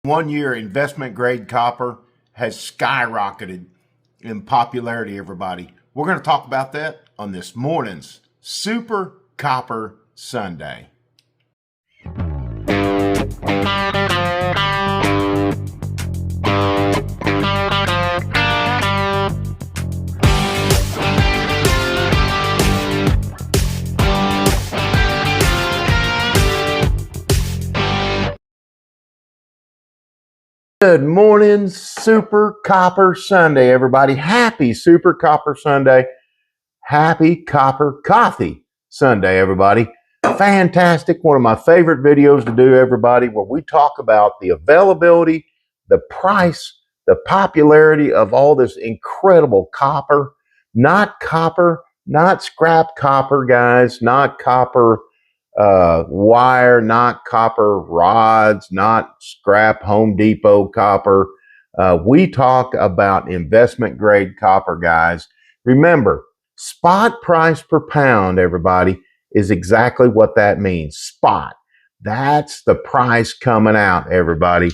1 year, investment grade copper has skyrocketed in popularity, everybody. We're going to talk about that on this morning's Super Copper Sunday. Good morning, Super Copper Sunday, everybody. Happy Super Copper Sunday. Happy Copper Coffee Sunday, everybody. Fantastic. One of my favorite videos to do, everybody, where we talk about the availability, the price, the popularity of all this incredible copper. Not scrap copper, guys, not copper wire, not copper rods, not scrap Home Depot copper. We talk about investment grade copper, guys. Remember, spot price per pound, everybody, is exactly what that means. Spot. That's the price coming out, everybody.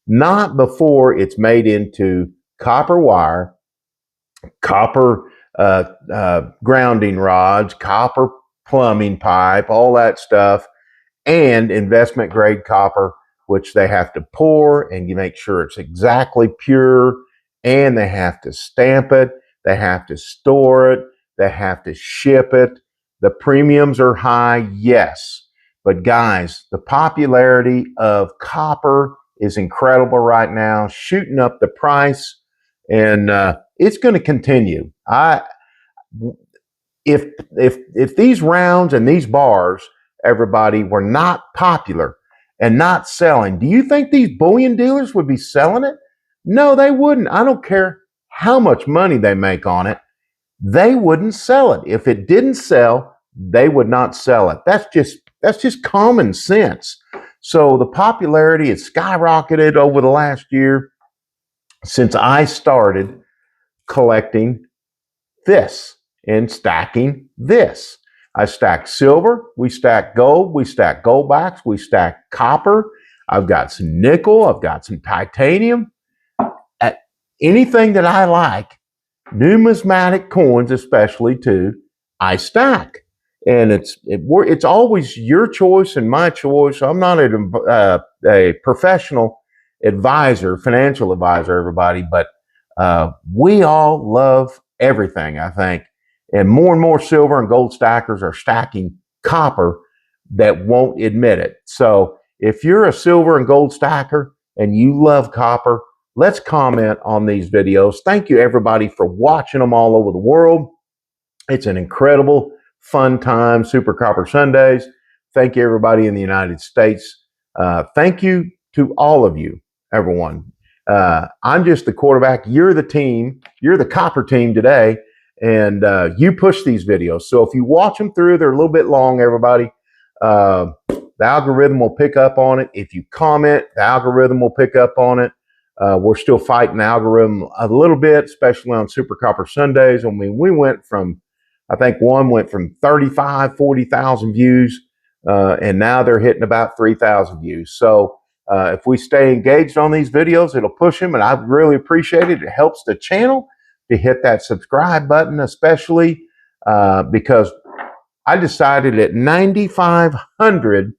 Not before it's made into copper wire, copper grounding rods, copper plumbing pipe, all that stuff, and investment grade copper, which they have to pour and you make sure it's exactly pure, and they have to stamp it, they have to store it, they have to ship it. The premiums are high, yes, but guys, the popularity of copper is incredible right now, shooting up the price, and it's going to continue. If these rounds and these bars, everybody, were not popular and not selling, do you think these bullion dealers would be selling it? No, they wouldn't. I don't care how much money they make on it. They wouldn't sell it. If it didn't sell, they would not sell it. That's just common sense. So the popularity has skyrocketed over the last year since I started collecting this and stacking this. I stack silver, we stack gold, we stack goldbacks, we stack copper. I've got some nickel, I've got some titanium. Anything that I like, numismatic coins especially too, I stack. And it's always your choice and my choice. I'm not a professional advisor, financial advisor, everybody, but we all love everything, I think. And more silver and gold stackers are stacking copper that won't admit it. So if you're a silver and gold stacker and you love copper, let's comment on these videos. Thank you, everybody, for watching them all over the world. It's an incredible, fun time, Super Copper Sundays. Thank you, everybody in the United States. Thank you to all of you, everyone. I'm just the quarterback. You're the team. You're the copper team today. And you push these videos. So if you watch them through, they're a little bit long, everybody. The algorithm will pick up on it. If you comment, the algorithm will pick up on it. We're still fighting the algorithm a little bit, especially on Super Copper Sundays. I mean, we went from, I think one went from 35, 40,000 views, and now they're hitting about 3,000 views. So if we stay engaged on these videos, it'll push them, and I really appreciate it. It helps the channel to hit that subscribe button, especially because I decided at 9,500,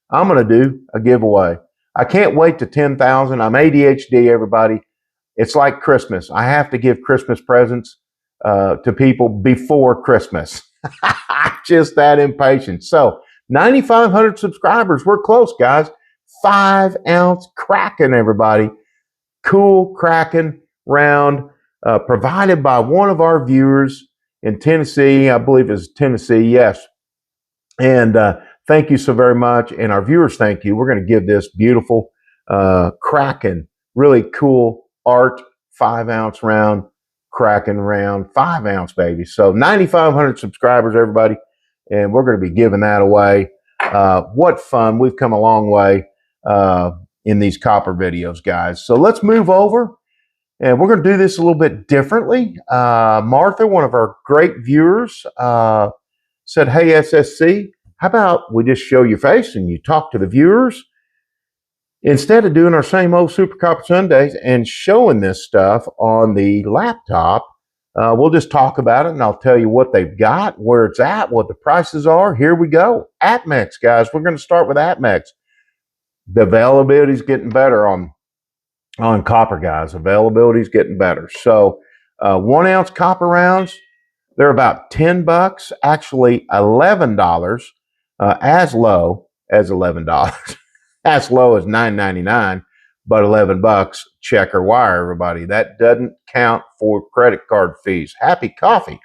I'm going to do a giveaway. I can't wait to 10,000. I'm ADHD, everybody. It's like Christmas. I have to give Christmas presents to people before Christmas. Just that impatient. So 9,500 subscribers. We're close, guys. 5-ounce Kraken, everybody. Cool Kraken round. Provided by one of our viewers in Tennessee. I believe it's Tennessee, yes. And thank you so very much. And our viewers, thank you. We're going to give this beautiful Kraken, really cool art 5-ounce round, Kraken round, 5-ounce, baby. So 9,500 subscribers, everybody. And we're going to be giving that away. What fun. We've come a long way in these copper videos, guys. So let's move over. And we're going to do this a little bit differently. Martha, one of our great viewers, said, hey, SSC, how about we just show your face and you talk to the viewers? instead of doing our same old Super Copper Sundays and showing this stuff on the laptop, we'll just talk about it, and I'll tell you what they've got, where it's at, what the prices are. Here we go. APMEX, guys. We're going to start with APMEX. The availability is getting better on copper, guys. Availability is getting better. So 1 ounce copper rounds, they're about $10, actually $11, as low as $11. As low as $9.99, but $11. Check or wire, everybody. That doesn't count for credit card fees. Happy coffee.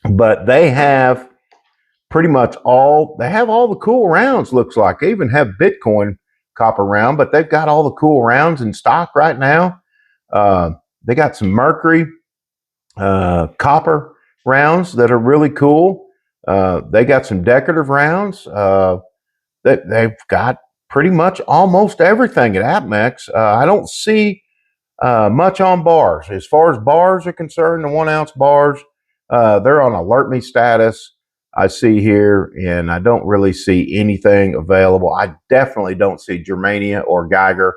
But they have pretty much all the cool rounds, looks like. They even have Bitcoin copper round, but they've got all the cool rounds in stock right now. They got some mercury copper rounds that are really cool. They got some decorative rounds. They've got pretty much almost everything at APMEX. I don't see much on bars. As far as bars are concerned, the 1 ounce bars, they're on alert me status. I see here, and I don't really see anything available. I definitely don't see Germania or Geiger.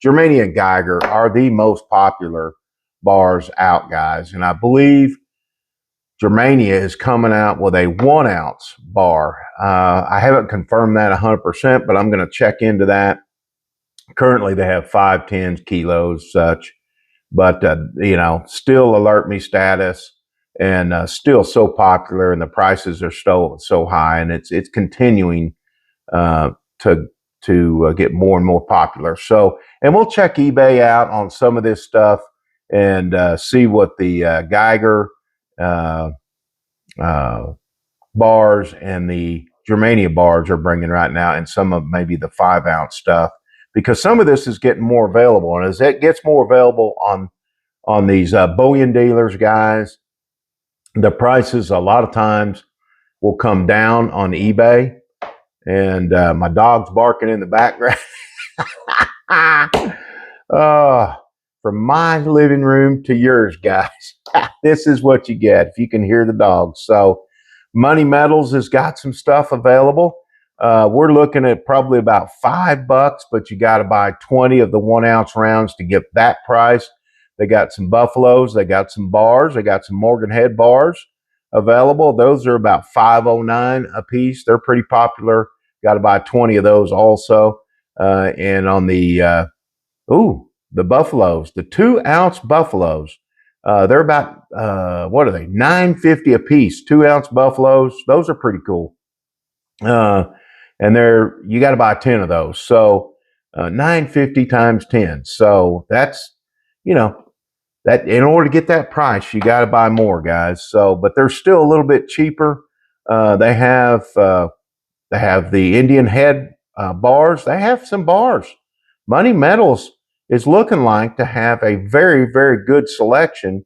Germania and Geiger are the most popular bars out, guys, and I believe Germania is coming out with a 1 ounce bar. I haven't confirmed that 100%, but I'm going to check into that. Currently, they have 5, 10s, kilos, such, but still alert me status, and still so popular, and the prices are still so high, and it's continuing to get more and more popular. So, and we'll check eBay out on some of this stuff and see what the Geiger bars and the Germania bars are bringing right now, and some of maybe the 5 ounce stuff, because some of this is getting more available. And as it gets more available on these bullion dealers, guys, the prices a lot of times will come down on eBay. And my dog's barking in the background. From my living room to yours, guys. This is what you get if you can hear the dogs. So Money Metals has got some stuff available. We're looking at probably about $5, but you got to buy 20 of the 1 ounce rounds to get that price. They got some Buffaloes. They got some bars. They got some Morgan Head bars available. Those are about $5.09 a piece. They're pretty popular. Got to buy 20 of those also. And on the Buffaloes, the 2 ounce Buffaloes, they're about what are they? $9.50 a piece. 2 ounce Buffaloes. Those are pretty cool. And you got to buy 10 of those. So $9.50 times 10. So that's, that in order to get that price, you got to buy more, guys. So, but they're still a little bit cheaper. They have the Indian Head bars. They have some bars. Money Metals is looking like to have a very, very good selection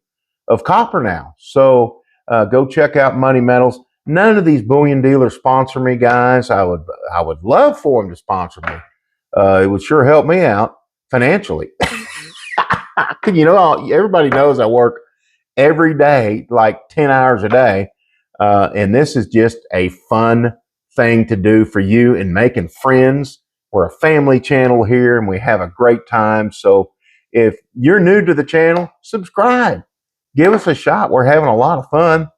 of copper now. So go check out Money Metals. None of these bullion dealers sponsor me, guys. I would love for them to sponsor me. It would sure help me out financially. Everybody knows I work every day, like 10 hours a day. And this is just a fun thing to do for you and making friends. We're a family channel here, and we have a great time. So if you're new to the channel, subscribe. Give us a shot. We're having a lot of fun.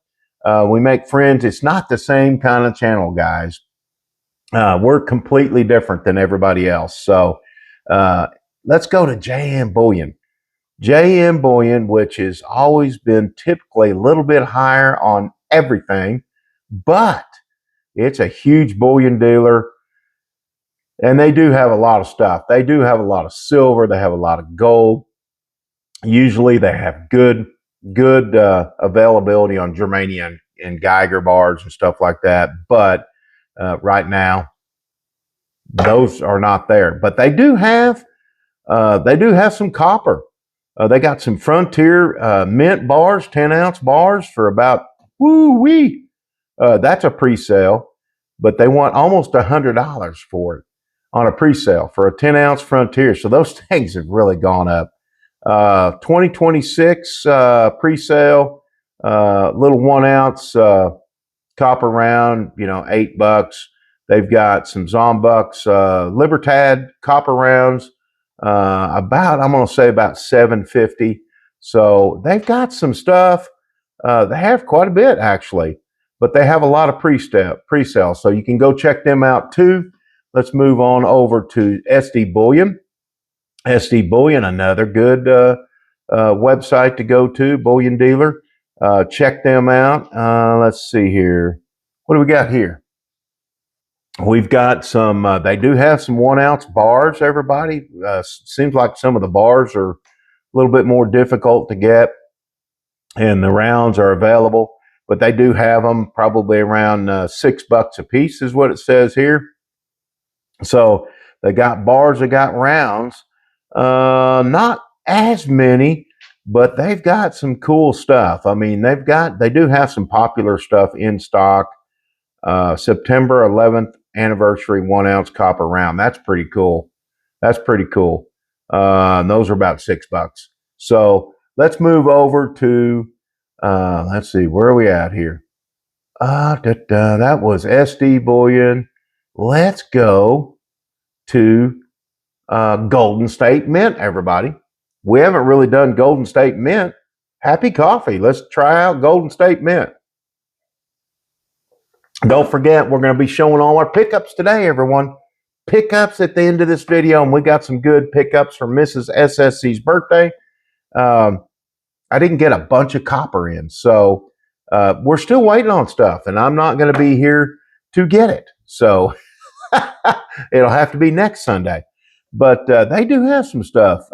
We make friends. It's not the same kind of channel, guys. We're completely different than everybody else. So let's go to JM Bullion. JM Bullion, which has always been typically a little bit higher on everything, but it's a huge bullion dealer, and they do have a lot of stuff. They do have a lot of silver. They have a lot of gold. Usually they have good availability on Germania and Geiger bars and stuff like that, but right now those are not there. But they do have some copper. They got some Frontier mint bars, 10 ounce bars for about woo-wee. That's a pre-sale, but they want almost $100 for it on a pre-sale for a 10 ounce Frontier. So those things have really gone up. 2026 pre-sale, little 1 ounce copper round, $8. They've got some Zombucks, Libertad copper rounds, I'm going to say about 750. So they've got some stuff. They have quite a bit actually, but they have a lot of pre-sale. So you can go check them out too. Let's move on over to SD Bullion. SD Bullion, another good website to go to, Bullion dealer. Check them out. Let's see here. What do we got here? We've got some, they do have some 1 ounce bars, everybody. Seems like some of the bars are a little bit more difficult to get, and the rounds are available, but they do have them probably around $6 a piece is what it says here. So they got bars, they got rounds, not as many, but they've got some cool stuff. I mean, they do have some popular stuff in stock. September 11th anniversary 1 ounce copper round. That's pretty cool. That's pretty cool. Those are about $6. So let's move over to, let's see, where are we at here? That was SD Bullion. Let's go to Golden State Mint, everybody. We haven't really done Golden State Mint. Happy coffee. Let's try out Golden State Mint. Don't forget, we're going to be showing all our pickups today, everyone. Pickups at the end of this video, and we got some good pickups for Mrs. SSC's birthday. I didn't get a bunch of copper in, so we're still waiting on stuff, and I'm not going to be here to get it. So it'll have to be next Sunday. But they do have some stuff.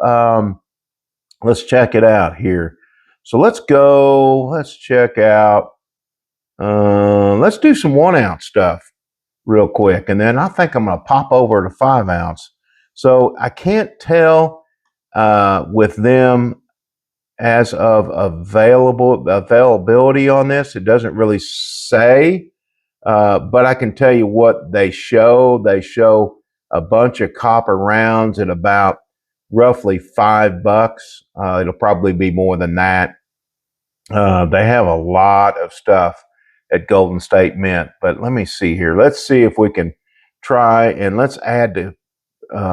Let's check it out here. So let's go. Let's check out. Let's do some 1 ounce stuff real quick, and then I think I'm going to pop over to 5 ounce. So I can't tell with them as of availability on this. It doesn't really say, but I can tell you what they show. They show a bunch of copper rounds at about roughly $5. It'll probably be more than that. They have a lot of stuff at Golden State Mint, but let me see here. Let's see if we can try, and let's add to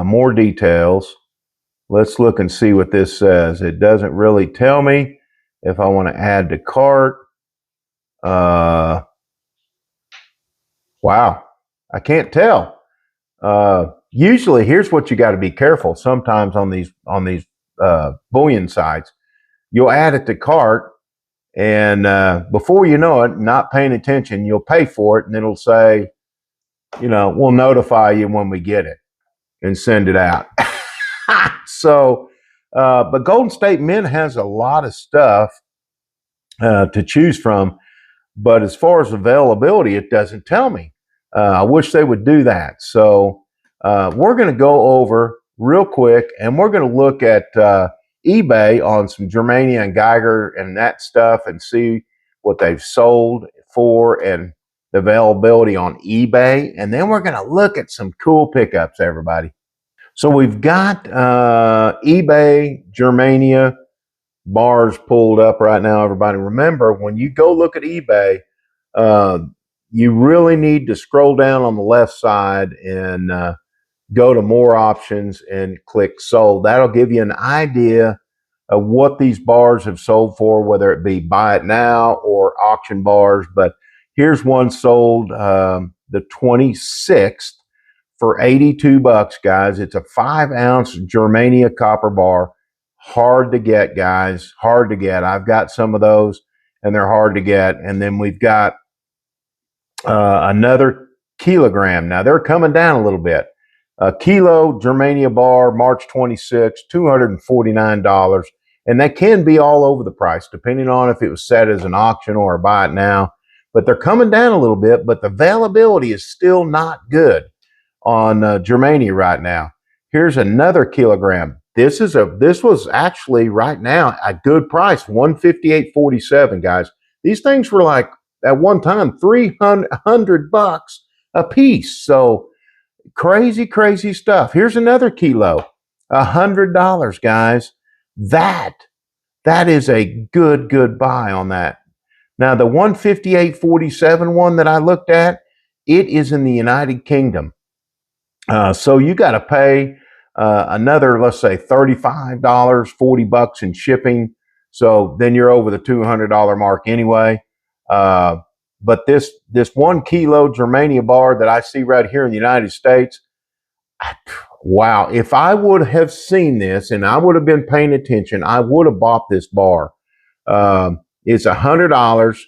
more details. Let's look and see what this says. It doesn't really tell me if I want to add to cart. Wow, I can't tell. Usually, here's what you got to be careful. Sometimes on these bullion sites, you'll add it to cart, and before you know it, not paying attention, you'll pay for it, and it'll say, we'll notify you when we get it and send it out. So, but Golden State Mint has a lot of stuff to choose from, but as far as availability, it doesn't tell me. I wish they would do that. So we're going to go over real quick, and we're going to look at eBay on some Germania and Geiger and that stuff, and see what they've sold for and the availability on eBay. And then we're going to look at some cool pickups, everybody. So we've got eBay Germania bars pulled up right now, everybody. Remember, when you go look at eBay, you really need to scroll down on the left side and go to more options and click sold. That'll give you an idea of what these bars have sold for, whether it be buy it now or auction bars. But here's one sold the 26th for $82, guys. It's a 5 ounce Germania copper bar. Hard to get, guys. Hard to get. I've got some of those, and they're hard to get. And then we've got another kilogram. Now they're coming down a little bit. A kilo Germania bar, March 26, $249. And they can be all over the price, depending on if it was set as an auction or a buy it now. But they're coming down a little bit, but the availability is still not good on Germania right now. Here's another kilogram. This was actually right now a good price, $158.47, guys. These things were like at one time $300 a piece. So crazy stuff. Here's another kilo, $100, guys. That is a good buy on that. Now the $158.47 one that I looked at, It is in the United Kingdom. So you got to pay another, let's say, $35, $40 in shipping. So then you're over the $200 mark anyway. But this 1 kilo Germania bar that I see right here in the United States, wow, if I would have seen this and I would have been paying attention, I would have bought this bar. It's $100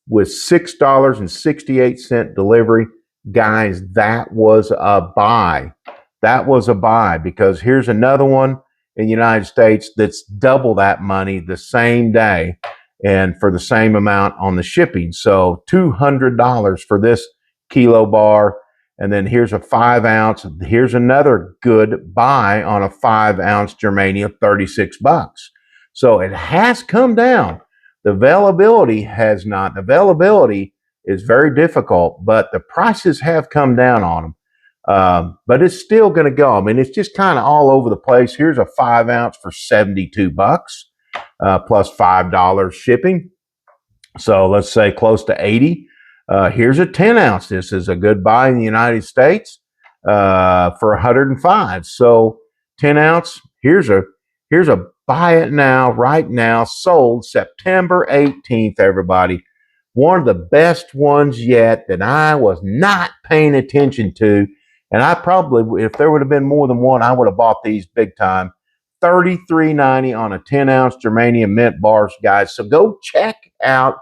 with $6.68 delivery. Guys, that was a buy. That was a buy, because here's another one in the United States that's double that money the same day and for the same amount on the shipping. So $200 for this kilo bar. And then here's a 5 ounce. Here's another good buy on a 5 ounce Germania, $36. So it has come down. The availability has not. The availability is very difficult, but the prices have come down on them. But it's still going to go. I mean, it's just kind of all over the place. Here's a 5 ounce for $72, plus $5 shipping. So let's say close to 80. Here's a 10 ounce. This is a good buy in the United States for 105. So 10 ounce. Here's a buy it now, right now, sold September 18th, everybody. One of the best ones yet that I was not paying attention to. And I probably, if there would have been more than one, I would have bought these big time. $33.90 on a 10 ounce Germania mint bars, guys. So go check out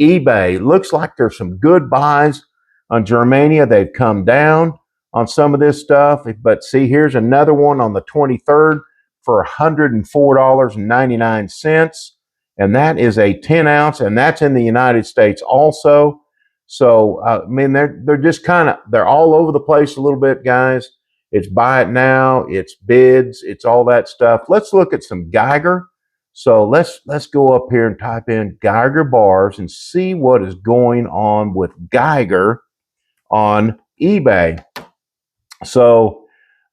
eBay. Looks like there's some good buys on Germania. They've come down on some of this stuff. But see, here's another one on the 23rd for $104.99. And that is a 10 ounce, and that's in the United States also. So, I mean, they're just they're all over the place a little bit, guys. It's buy it now, it's bids, it's all that stuff. Let's look at some Geiger. So let's go up here and type in Geiger bars and see what is going on with Geiger on eBay. So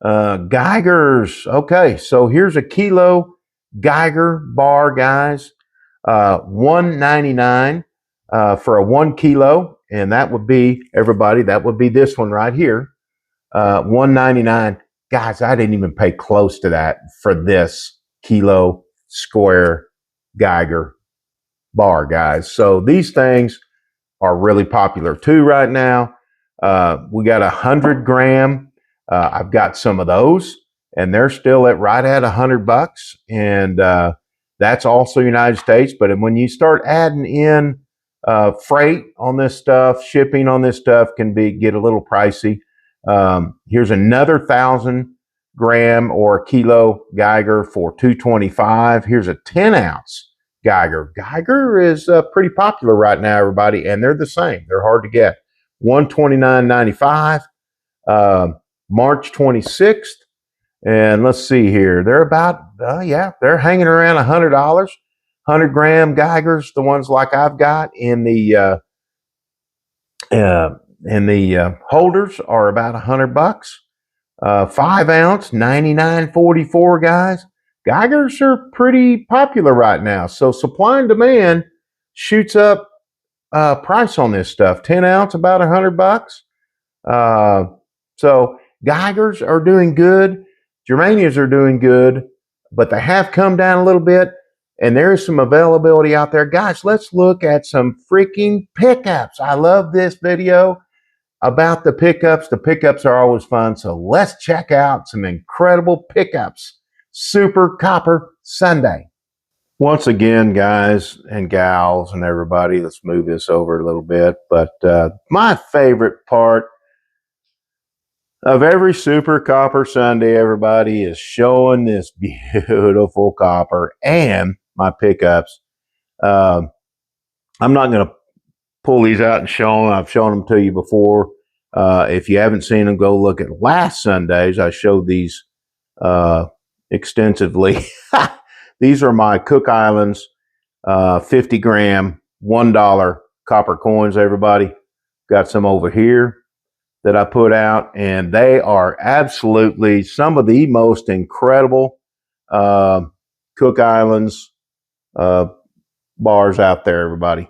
Geiger's, okay, so here's a kilo Geiger bar, guys. $1.99 for a 1 kilo, and that would be, everybody, that would be this one right here. $1.99. Guys, I didn't even pay close to that for this kilo square Geiger bar, guys. So these things are really popular too right now. We got 100 gram. I've got some of those, and they're still right at $100, and that's also United States. But when you start adding in freight on this stuff, shipping on this stuff can get a little pricey. Here's another 1,000 gram or kilo Geiger for $225. Here's a 10 ounce Geiger. Geiger is pretty popular right now, everybody, and they're the same. They're hard to get. $129.95. March 26th. And let's see here. They're about, they're hanging around $100. 100 gram Geigers, the ones like I've got in the holders, are about $100. 5 ounce, $99.44, guys. Geigers are pretty popular right now. So supply and demand shoots up price on this stuff. 10 ounce, about $100. So Geigers are doing good. Germanias are doing good, but they have come down a little bit, and there's some availability out there. Guys, let's look at some freaking pickups. I love this video about the pickups. The pickups are always fun, so let's check out some incredible pickups. Super Copper Sunday. Once again, guys and gals and everybody, let's move this over a little bit. But my favorite part of every Super Copper Sunday, everybody, is showing this beautiful copper and my pickups. I'm not going to pull these out and show them. I've shown them to you before. If you haven't seen them, go look at last Sundays. I showed these extensively. These are my Cook Islands 50 gram $1 copper coins, everybody. Got some over here that I put out, and they are absolutely some of the most incredible Cook Islands bars out there, everybody.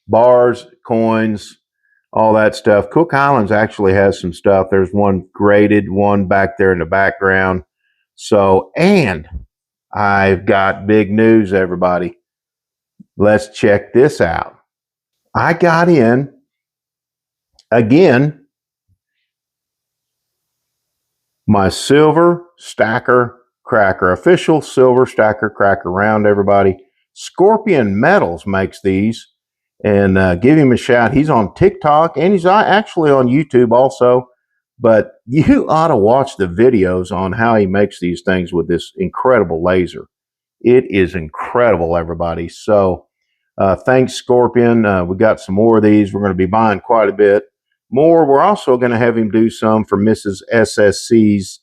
Bars, coins, all that stuff. Cook Islands actually has some stuff. There's one graded one back there in the background. So, and I've got big news, everybody. Let's check this out. I got in again my silver stacker cracker, official silver stacker cracker round, everybody. Scorpion Metals makes these, and give him a shout. He's on TikTok and he's actually on YouTube also. But you ought to watch the videos on how he makes these things with this incredible laser. It is incredible, everybody. So thanks, Scorpion. We got some more of these. We're going to be buying quite a bit more. We're also going to have him do some for Mrs. SSC's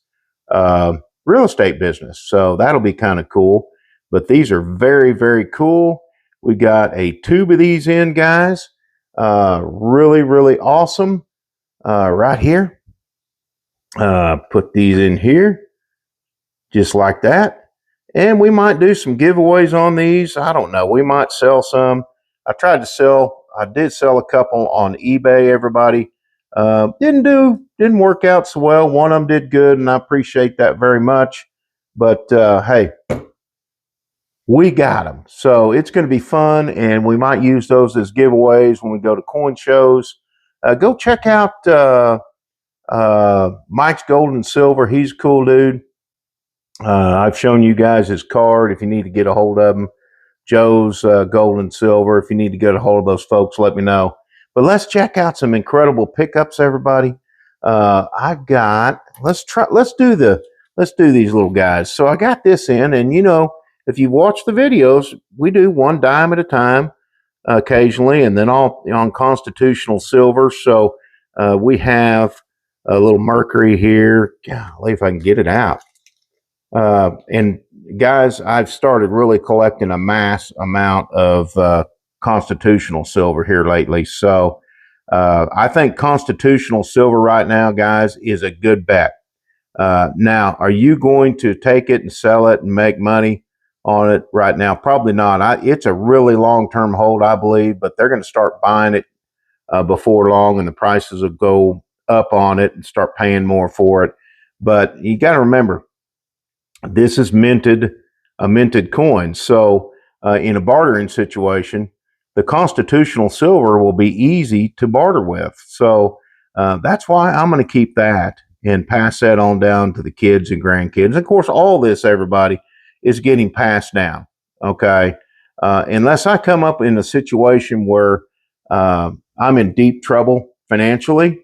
real estate business. So that'll be kind of cool. But these are very, very cool. We got a tube of these in, guys. Really, really awesome. Right here. Put these in here. Just like that. And we might do some giveaways on these. I don't know. We might sell some. I did sell a couple on eBay, everybody. Didn't work out so well. One of them did good, and I appreciate that very much. But hey, we got them. So it's going to be fun, and we might use those as giveaways when we go to coin shows. Go check out Mike's Gold and Silver. He's a cool dude. I've shown you guys his card if you need to get a hold of him. Joe's Gold and Silver. If you need to get a hold of those folks, let me know. But let's check out some incredible pickups, everybody. Let's do these little guys. So I got this in, and you know, if you watch the videos, we do one dime at a time occasionally, and then all on constitutional silver. So we have a little mercury here. Golly, if I can get it out. And guys, I've started really collecting a mass amount of constitutional silver here lately. So I think constitutional silver right now, guys, is a good bet. Now, are you going to take it and sell it and make money on it right now? Probably not. It's a really long-term hold, I believe, but they're going to start buying it before long, and the prices will go up on it and start paying more for it. But you got to remember, this is a minted coin. So in a bartering situation, the constitutional silver will be easy to barter with. So that's why I'm going to keep that and pass that on down to the kids and grandkids. Of course, all this, everybody, is getting passed down. Okay. Unless I come up in a situation where I'm in deep trouble financially,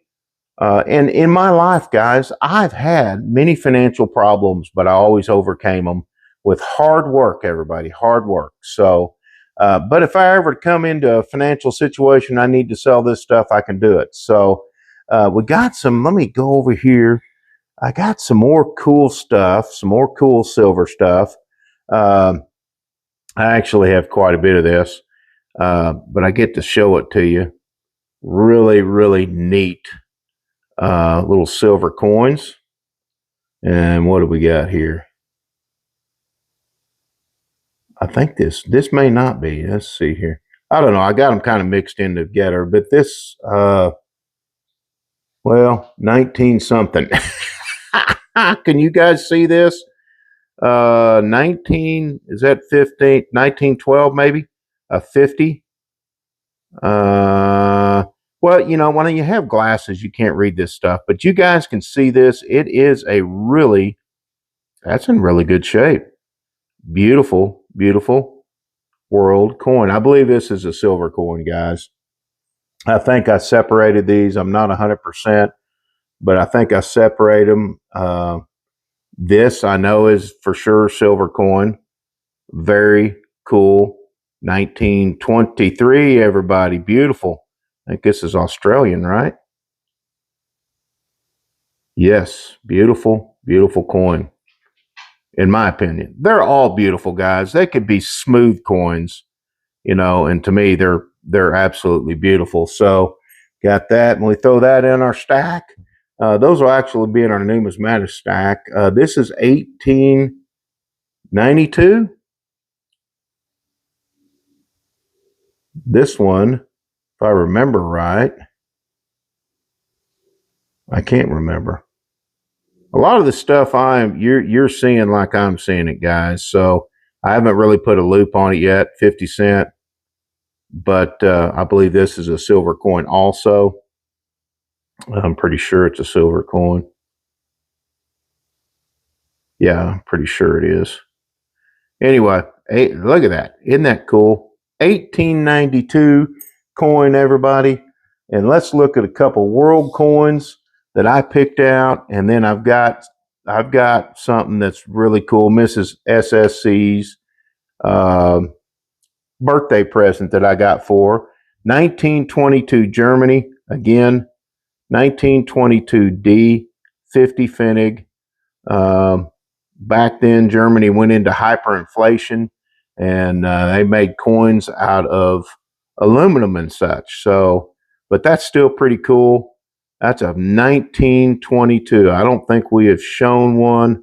and in my life, guys, I've had many financial problems, but I always overcame them with hard work, everybody, hard work. So, but if I ever come into a financial situation, I need to sell this stuff, I can do it. So, we got let me go over here. I got some more cool stuff, some more cool silver stuff. I actually have quite a bit of this, but I get to show it to you. Really, really neat. Little silver coins. And what do we got here? I think this may not be. Let's see here. I don't know. I got them kind of mixed in together, but this, well, 19 something. Can you guys see this? 19, is that 15? 1912 maybe? A 50? Well, you know, when you have glasses, you can't read this stuff, but you guys can see this. It is that's in really good shape. Beautiful, beautiful world coin. I believe this is a silver coin, guys. I think I separated these. I'm not 100%, but I think I separate them. This I know is for sure silver coin. Very cool. 1923, everybody. Beautiful. I think this is Australian, right? Yes, beautiful, beautiful coin. In my opinion, they're all beautiful, guys. They could be smooth coins, you know, and to me, they're absolutely beautiful. So, got that, and we throw that in our stack. Those will actually be in our numismatic stack. This is 1892. This one, if I remember right, I can't remember. A lot of the stuff you're seeing like I'm seeing it, guys. So I haven't really put a loop on it yet. 50 cent, but I believe this is a silver coin also. I'm pretty sure it's a silver coin. Yeah, I'm pretty sure it is. Anyway, hey, look at that. Isn't that cool? 1892 coin, everybody. And let's look at a couple world coins that I picked out. And then I've got something that's really cool. Mrs. SSC's birthday present that I got for 1922 Germany. Again, 1922 D, 50 Pfennig. Back then, Germany went into hyperinflation, and they made coins out of aluminum and such. So, but that's still pretty cool. That's a 1922. I don't think we have shown one.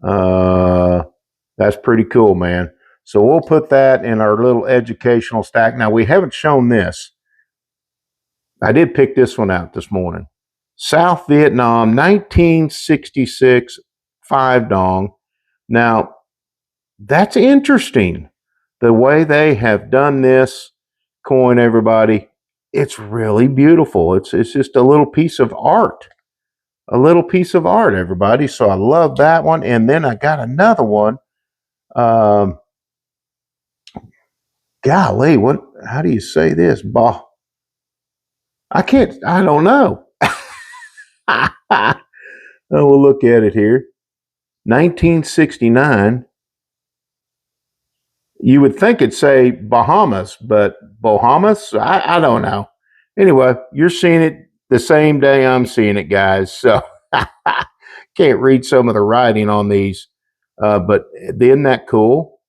That's pretty cool, man. So we'll put that in our little educational stack. Now, we haven't shown this. I did pick this one out this morning. South Vietnam, 1966, 5 dong. Now, that's interesting. The way they have done this coin, everybody, it's really beautiful. It's just a little piece of art. A little piece of art, everybody. So I love that one. And then I got another one. Golly, how do you say this? Bah. I don't know. We'll look at it here. 1969. You would think it'd say Bahamas, but Bahamas? I don't know. Anyway, you're seeing it the same day I'm seeing it, guys. So can't read some of the writing on these. But isn't that cool?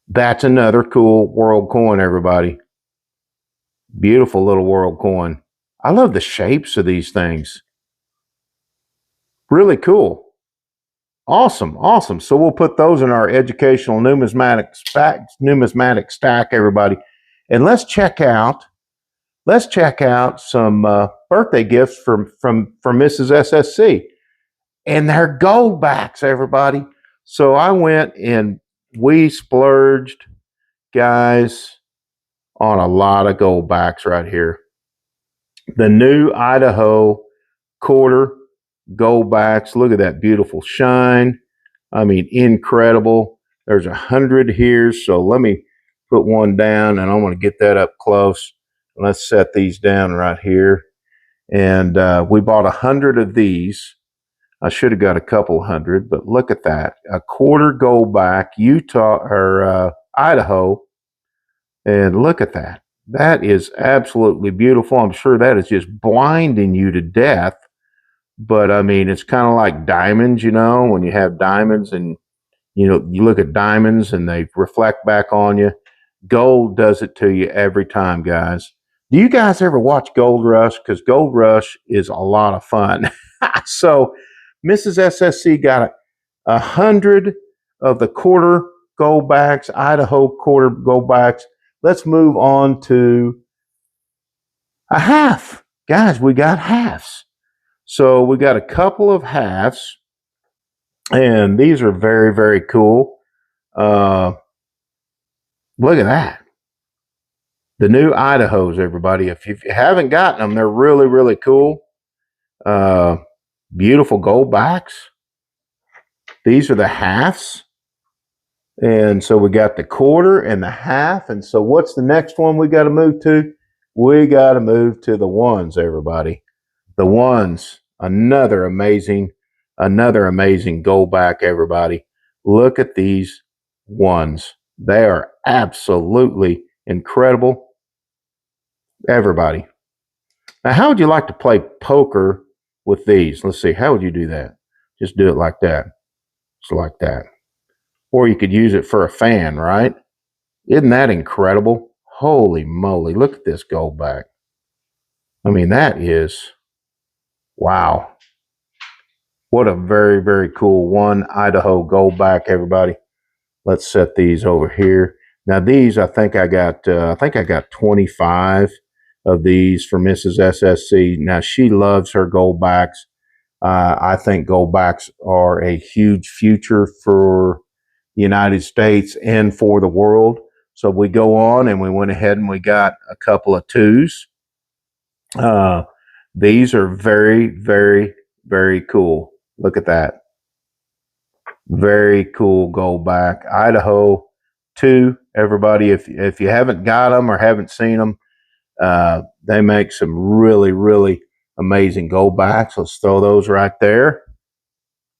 That's another cool world coin, everybody. Beautiful little world coin. I love the shapes of these things. Really cool. Awesome, awesome. So we'll put those in our educational numismatic stack, everybody. And let's check out some birthday gifts from Mrs. SSC. And they're gold backs, everybody. So I went and we splurged, guys, on a lot of gold backs right here. The new Idaho quarter gold backs. Look at that beautiful shine. I mean, incredible. There's 100 here. So let me put one down and I'm going to get that up close. Let's set these down right here. And we bought 100 of these. I should have got a couple hundred, but look at that. A quarter gold back, Idaho. And look at that. That is absolutely beautiful. I'm sure that is just blinding you to death. But I mean, it's kind of like diamonds, when you have diamonds and, you look at diamonds and they reflect back on you. Gold does it to you every time, guys. Do you guys ever watch Gold Rush? Because Gold Rush is a lot of fun. So Mrs. SSC got 100 of the quarter gold backs, Idaho quarter gold backs. Let's move on to a half. Guys, we got halves. So we got a couple of halves, and these are very, very cool. Look at that. The new Idahos, everybody. If you haven't gotten them, they're really, really cool. Beautiful gold backs. These are the halves. And so we got the quarter and the half. And so what's the next one we got to move to? We got to move to the ones, everybody. The ones. Another amazing gold back, everybody. Look at these ones. They are absolutely incredible. Everybody. Now, how would you like to play poker with these? Let's see. How would you do that? Just do it like that. Just like that. Or you could use it for a fan, right? Isn't that incredible? Holy moly. Look at this gold back. I mean, that is, wow. What a very, very cool one. Idaho gold back, everybody. Let's set these over here. Now these, I think I got 25 of these for Mrs. SSC. Now, she loves her goldbacks. I think goldbacks are a huge future for the United States and for the world. So we go on and we went ahead and we got a couple of twos. These are very, very, very cool. Look at that. Very cool goldback. Idaho 2. Everybody, if you haven't got them or haven't seen them, they make some really, really amazing goldbacks. Let's throw those right there.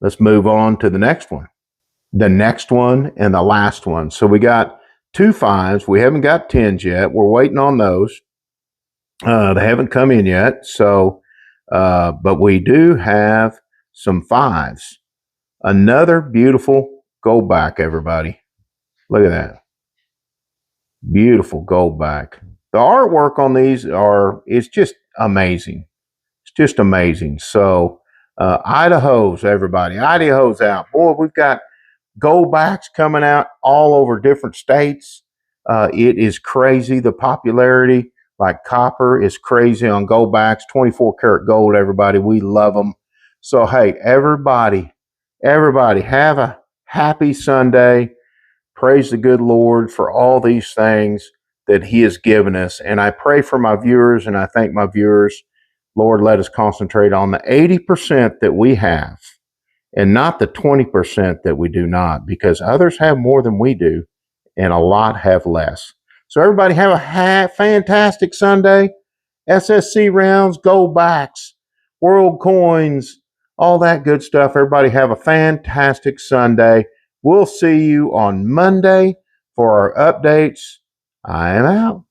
Let's move on to the next one. The next one and the last one. So we got 2 5s. We haven't got 10s yet. We're waiting on those. They haven't come in yet. So, but we do have some 5s. Another beautiful goldback, everybody. Look at that. Beautiful goldback. The artwork on these is just amazing. It's just amazing. So, Idaho's, everybody. Idaho's out. Boy, we've got goldbacks coming out all over different states. It is crazy. The popularity, like copper, is crazy on goldbacks. 24 karat gold, everybody. We love them. So, hey, everybody, have a happy Sunday. Praise the good Lord for all these things that He has given us. And I pray for my viewers and I thank my viewers. Lord, let us concentrate on the 80% that we have and not the 20% that we do not, because others have more than we do and a lot have less. So everybody have a fantastic Sunday. SSC rounds, goldbacks, world coins, all that good stuff. Everybody have a fantastic Sunday. We'll see you on Monday for our updates. I am out.